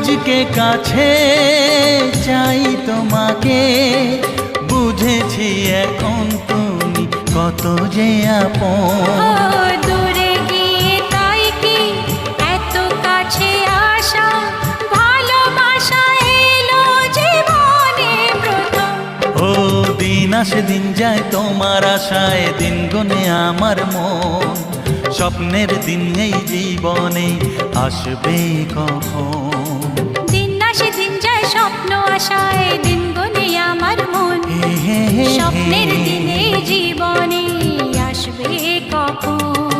আজকে কাছে চাই তোমাকে, বুঝেছি এখন তুমি কত যে আপন। দূরে গিয়ে তাই কি এত কাছে আসা, ভালোবাসা এলো জীবনে প্রথম। ও দিন আসে দিন যায় তোমার আশায়, দিন গুনে আমার মন। স্বপ্নের দিন এই জীবনে আসবে কখন? দিন আসে দিন যায় স্বপ্ন আশায়, দিন গুনে আমার মন। স্বপ্নের দিনে জীবনে আসবে কখন?